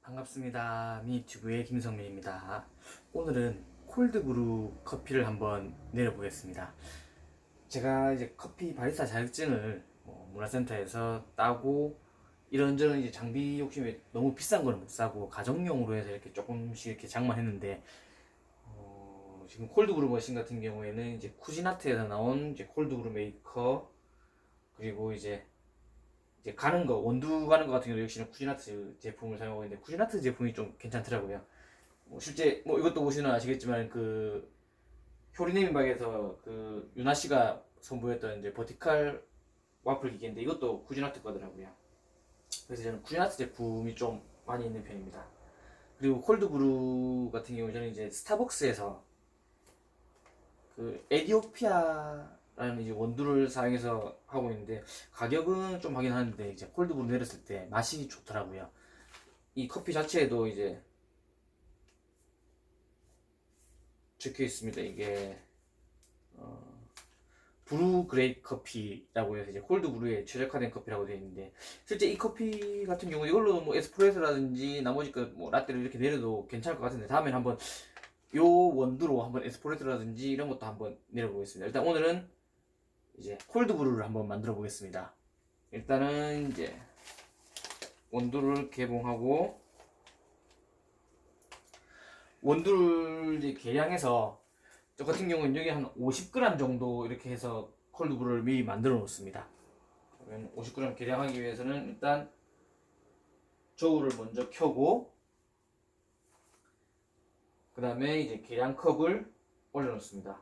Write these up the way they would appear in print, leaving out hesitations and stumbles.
반갑습니다. 미니튜브의 김성민입니다. 오늘은 콜드브루 커피를 한번 내려보겠습니다. 제가 이제 커피 바리스타 자격증을 문화센터에서 따고 이런저런 이제 장비 욕심에 너무 비싼 거는 못 사고 가정용으로 해서 이렇게 조금씩 이렇게 장만했는데 지금 콜드브루 머신 같은 경우에는 이제 쿠지나트에서 나온 이제 콜드브루 메이커 그리고 이제 가는 거 원두 가는 거 같은 경우 역시나 쿠지나트 제품을 사용하고 있는데 쿠지나트 제품이 좀 괜찮더라고요. 실제 이것도 보시면 아시겠지만 그 효리네민박에서 그 유나 씨가 선보였던 이제 버티칼 와플 기계인데 이것도 쿠지나트 거더라고요. 그래서 저는 쿠지나트 제품이 좀 많이 있는 편입니다. 그리고 콜드브루 같은 경우 저는 이제 스타벅스에서 그 에디오피아라는 이제 원두를 사용해서 하고 있는데 가격은 좀 하긴 하는데 이제 콜드브루 내렸을 때 맛이 좋더라고요. 이 커피 자체에도 이제 적혀 있습니다. 이게 브루 그레이트 커피라고 해서 이제 콜드브루에 최적화된 커피라고 되어 있는데 실제 이 커피 같은 경우 이걸로 뭐 에스프레소라든지 나머지 뭐 라떼를 이렇게 내려도 괜찮을 것 같은데 다음엔 한번 요 원두로 한번 에스프레소라든지 이런 것도 한번 내려보겠습니다. 일단 오늘은 이제 콜드브루를 한번 만들어 보겠습니다. 일단은 이제 원두를 개봉하고 원두를 이제 계량해서 저 같은 경우는 여기 한 50g 정도 이렇게 해서 콜드브루를 미리 만들어 놓습니다. 그러면 50g 계량하기 위해서는 일단 저울을 먼저 켜고 그 다음에 이제 계량컵을 올려놓습니다.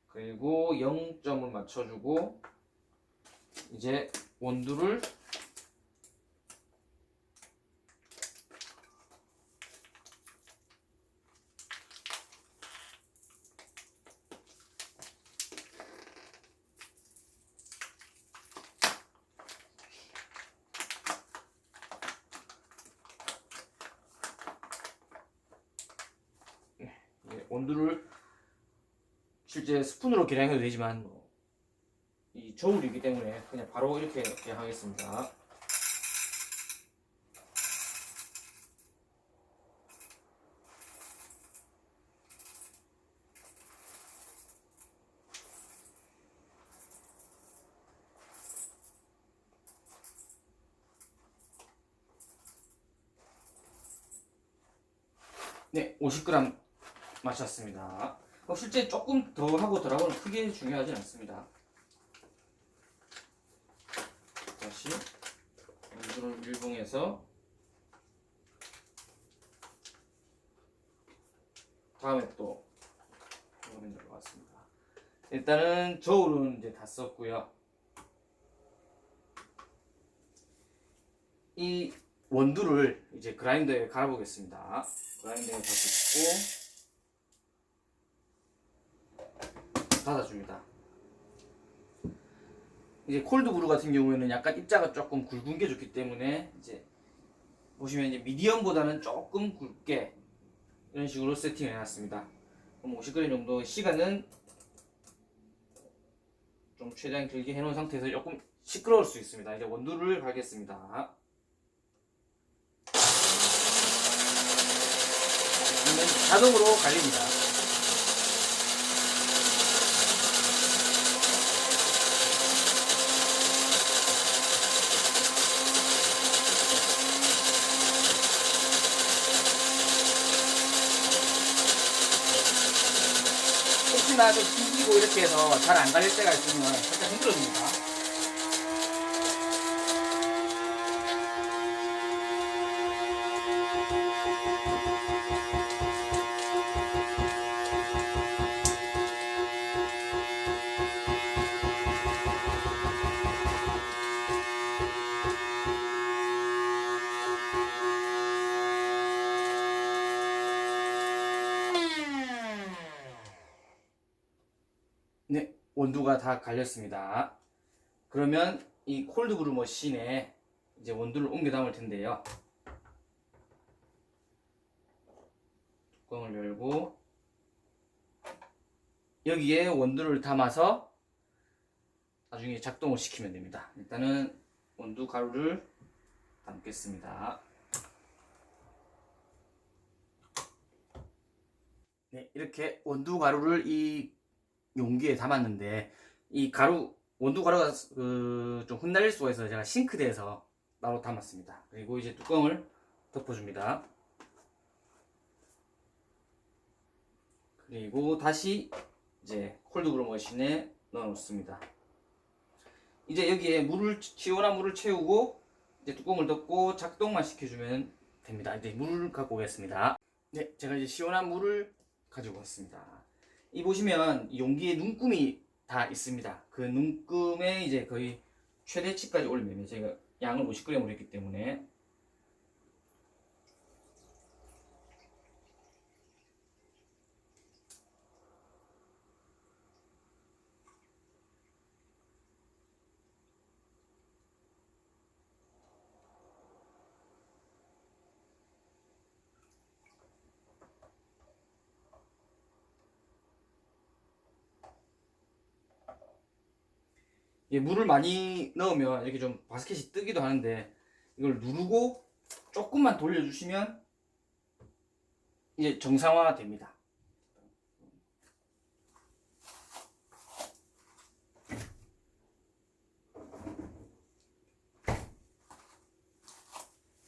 그리고 0점을 맞춰주고 이제 원두를 원두를 실제 스푼으로 계량해도 되지만 이 저울이기 때문에 그냥 바로 이렇게 계량하겠습니다. 네, 50g 마셨습니다. 실제 조금 더 하고 덜하고는 크게 중요하진 않습니다. 다시 원두를 밀봉해서 다음에 또 넣으면 될 것 같습니다. 일단은 저울은 이제 다 썼고요. 이 원두를 이제 그라인더에 갈아보겠습니다. 그라인더에 다 붓고 닫아줍니다. 이제 콜드브루 같은 경우에는 약간 입자가 조금 굵은 게 좋기 때문에 이제 보시면 이제 미디엄보다는 조금 굵게 이런 식으로 세팅을 해놨습니다. 그럼 50g 정도 시간은 좀 최대한 길게 해놓은 상태에서 조금 시끄러울 수 있습니다. 이제 원두를 갈겠습니다. 그러면 자동으로 갈립니다. 혹시나 좀 튕기고 이렇게 해서 잘 안 갈릴 때가 있으면 살짝 힘들어집니다. 네, 원두가 다 갈렸습니다. 그러면 이 콜드브루 머신에 이제 원두를 옮겨 담을 텐데요. 뚜껑을 열고 여기에 원두를 담아서 나중에 작동을 시키면 됩니다. 일단은 원두 가루를 담겠습니다. 네, 이렇게 원두 가루를 이 용기에 담았는데 이 원두 가루가 좀 흩날릴 수가 있어서 제가 싱크대에서 따로 담았습니다. 그리고 이제 뚜껑을 덮어줍니다. 그리고 다시 이제 콜드브루 머신에 넣어 놓습니다. 이제 여기에 시원한 물을 채우고 이제 뚜껑을 덮고 작동만 시켜주면 됩니다. 이제 물을 갖고 오겠습니다. 네, 제가 이제 시원한 물을 가지고 왔습니다. 이 보시면 용기에 눈금이 다 있습니다. 그 눈금에 이제 거의 최대치까지 올리면 제가 양을 50g으로 했기 때문에 물을 많이 넣으면 이렇게 좀 바스켓이 뜨기도 하는데 이걸 누르고 조금만 돌려주시면 이제 정상화가 됩니다.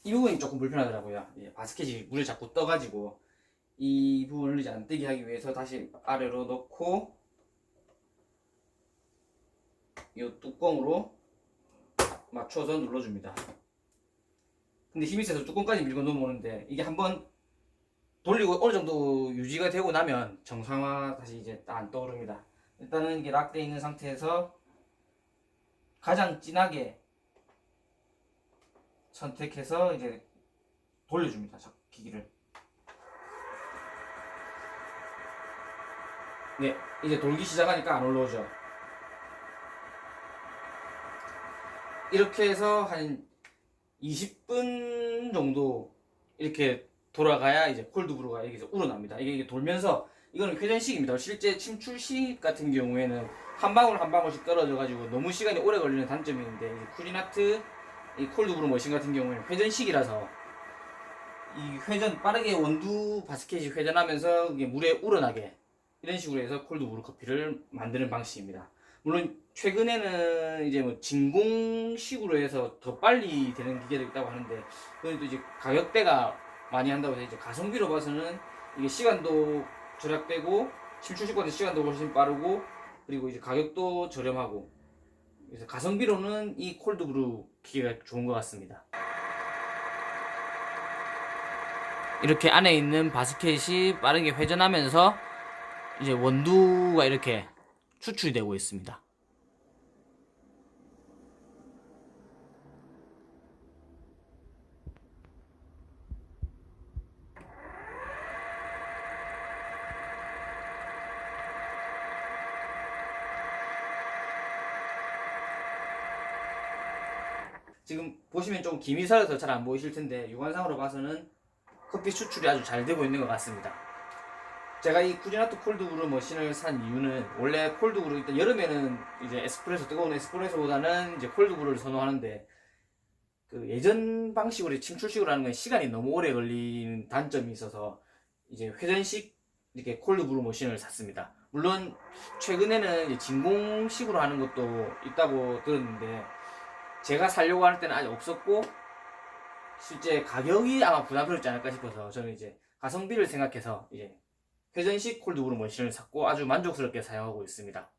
이 부분이 조금 불편하더라고요. 바스켓이 물에 자꾸 떠가지고 이 부분을 이제 안 뜨게 하기 위해서 다시 아래로 넣고 이 뚜껑으로 맞춰서 눌러줍니다. 근데 힘이 세서 뚜껑까지 밀고 넘어오는데 이게 한번 돌리고 어느 정도 유지가 되고 나면 정상화 다시 이제 안 떠오릅니다. 일단은 이게 락되어 있는 상태에서 가장 진하게 선택해서 이제 돌려줍니다. 기기를. 네, 이제 돌기 시작하니까 안 올라오죠. 이렇게 해서 한 20분 정도 이렇게 돌아가야 이제 콜드브루가 여기서 우러납니다. 이게 돌면서 이거는 회전식입니다. 실제 침출식 같은 경우에는 한 방울 한 방울씩 떨어져 가지고 너무 시간이 오래 걸리는 단점이 있는데 쿠리나트 이 콜드브루 머신 같은 경우에는 회전식이라서 이 회전 빠르게 원두 바스켓이 회전하면서 이게 물에 우러나게 이런 식으로 해서 콜드브루 커피를 만드는 방식입니다. 물론 최근에는 이제 뭐 진공식으로 해서 더 빨리 되는 기계도 있다고 하는데 그건 또 이제 가격대가 많이 한다고 해서 이제 가성비로 봐서는 이게 시간도 절약되고 침출식보다 시간도 훨씬 빠르고 그리고 이제 가격도 저렴하고 그래서 가성비로는 이 콜드브루 기계가 좋은 것 같습니다. 이렇게 안에 있는 바스켓이 빠르게 회전하면서 이제 원두가 이렇게 추출이 되고 있습니다. 지금 보시면 좀 김이 살아서 잘 안 보이실 텐데 육안상으로 봐서는 커피 추출이 아주 잘 되고 있는 것 같습니다. 제가 이 쿠지나토 콜드브루 머신을 산 이유는 원래 콜드브루 일단 여름에는 이제 뜨거운 에스프레소보다는 이제 콜드브루를 선호하는데 그 예전 방식으로 침출식으로 하는 건 시간이 너무 오래 걸리는 단점이 있어서 이제 회전식 이렇게 콜드브루 머신을 샀습니다. 물론 최근에는 이제 진공식으로 하는 것도 있다고 들었는데 제가 살려고 할 때는 아직 없었고 실제 가격이 아마 부담스럽지 않을까 싶어서 저는 이제 가성비를 생각해서 이제 회전식 콜드브루 머신을 샀고 아주 만족스럽게 사용하고 있습니다.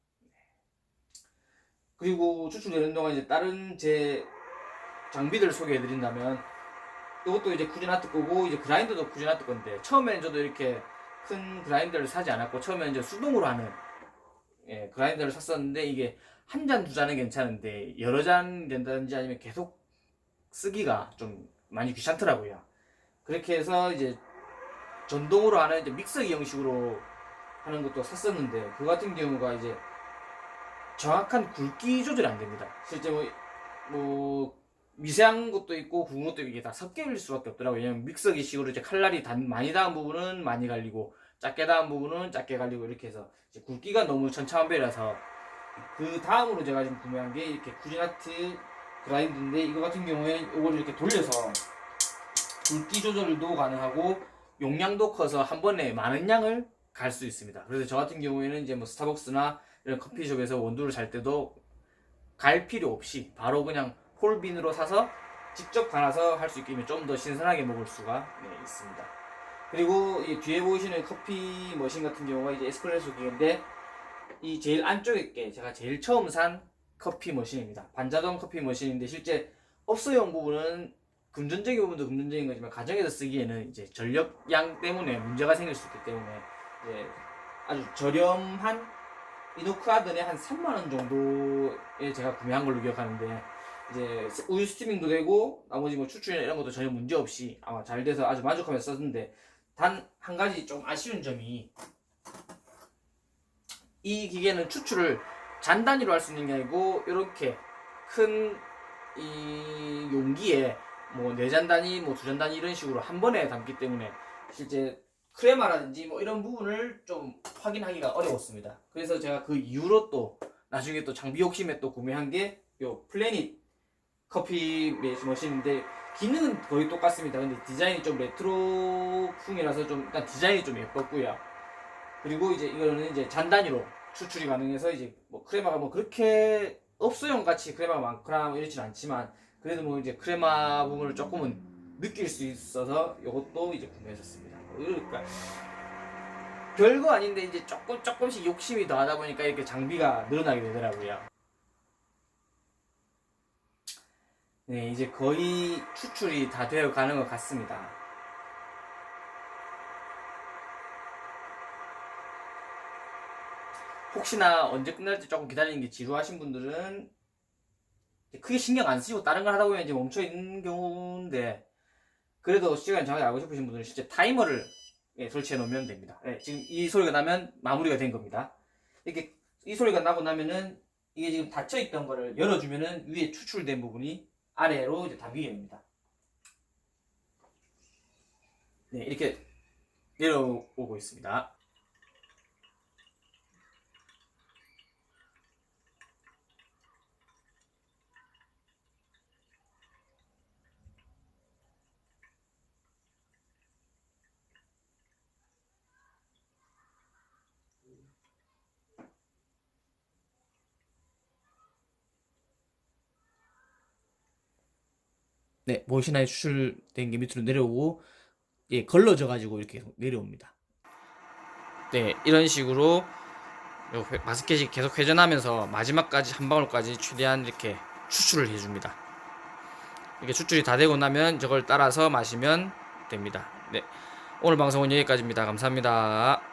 그리고 추출되는 동안 이제 다른 제 장비들을 소개해드린다면 이것도 이제 쿠지나트 거고 이제 그라인더도 쿠지나트 건데 처음에는 저도 이렇게 큰 그라인더를 사지 않았고 처음에는 이제 수동으로 하는 그라인더를 샀었는데 이게 한 잔 두 잔은 괜찮은데 여러 잔 된다든지 아니면 계속 쓰기가 좀 많이 귀찮더라고요. 그렇게 해서 이제 전동으로 하는 이제 믹서기 형식으로 하는 것도 샀었는데 그 같은 경우가 이제 정확한 굵기 조절이 안 됩니다. 실제 뭐 미세한 것도 있고 굵은 것도 있고 이게 다 섞일 수밖에 없더라고요. 왜냐면 믹서기식으로 이제 칼날이 많이 닿은 부분은 많이 갈리고 작게 닿은 부분은 작게 갈리고 이렇게 해서 이제 굵기가 너무 천차만별이라서 그 다음으로 제가 지금 구매한 게 이렇게 쿠지나트 그라인드인데, 이거 같은 경우에는 이걸 이렇게 돌려서 굵기 조절도 가능하고 용량도 커서 한 번에 많은 양을 갈 수 있습니다. 그래서 저 같은 경우에는 이제 뭐 스타벅스나 이런 커피숍에서 원두를 살 때도 갈 필요 없이 바로 그냥 홀빈으로 사서 직접 갈아서 할 수 있기 좀 더 신선하게 먹을 수가 있습니다. 그리고 이 뒤에 보이시는 커피 머신 같은 경우가 이제 에스프레소 기계인데, 이 제일 안쪽에 게 제가 제일 처음 산 커피 머신입니다. 반자동 커피 머신인데, 실제 업소용 부분은 금전적인 부분도 금전적인 거지만 가정에서 쓰기에는 이제 전력량 때문에 문제가 생길 수 있기 때문에 이제 아주 저렴한 이노크아든의 한 3만원 정도에 제가 구매한 걸로 기억하는데, 이제 우유 스티밍도 되고 나머지 뭐 추출이나 이런 것도 전혀 문제 없이 아마 잘 돼서 아주 만족하면서 썼는데, 단 한 가지 좀 아쉬운 점이, 이 기계는 추출을 잔 단위로 할 수 있는 게 아니고 이렇게 큰 이 용기에 뭐 4잔 단위, 뭐 2잔 단위 이런 식으로 한 번에 담기 때문에 실제 크레마라든지 뭐 이런 부분을 좀 확인하기가 어려웠습니다. 그래서 제가 그 이후로 또 나중에 또 장비 욕심에 또 구매한 게 요 플래닛 커피 머신인데, 기능은 거의 똑같습니다. 근데 디자인이 좀 레트로풍이라서 좀 일단 디자인이 좀 예뻤고요. 그리고 이제 이거는 이제 잔 단위로 추출이 가능해서 이제 뭐 크레마가 뭐 그렇게 업소용 같이 크레마가 많거나 이러진 않지만, 그래도 뭐 이제 크레마 부분을 조금은 느낄 수 있어서 이것도 이제 구매했었습니다. 그러니까 별거 아닌데 이제 조금씩 욕심이 더하다 보니까 이렇게 장비가 늘어나게 되더라고요. 네, 이제 거의 추출이 다 되어 가는 것 같습니다. 혹시나 언제 끝날지 조금 기다리는 게 지루하신 분들은 크게 신경 안 쓰시고 다른 걸 하다 보면 이제 멈춰 있는 경우인데, 그래도 시간 정확히 알고 싶으신 분들은 실제 타이머를 설치해 놓으면 됩니다. 지금 이 소리가 나면 마무리가 된 겁니다. 이렇게 이 소리가 나고 나면은 이게 지금 닫혀 있던 거를 열어주면은 위에 추출된 부분이 아래로 이제 다 위에 옵니다. 네, 이렇게 내려오고 있습니다. 네, 머신에 추출된 게 밑으로 내려오고, 걸러져 가지고 이렇게 내려옵니다. 네, 이런 식으로 바스켓이 계속 회전하면서 마지막까지 한 방울까지 최대한 이렇게 추출을 해줍니다. 이렇게 추출이 다 되고 나면 저걸 따라서 마시면 됩니다. 네, 오늘 방송은 여기까지입니다. 감사합니다.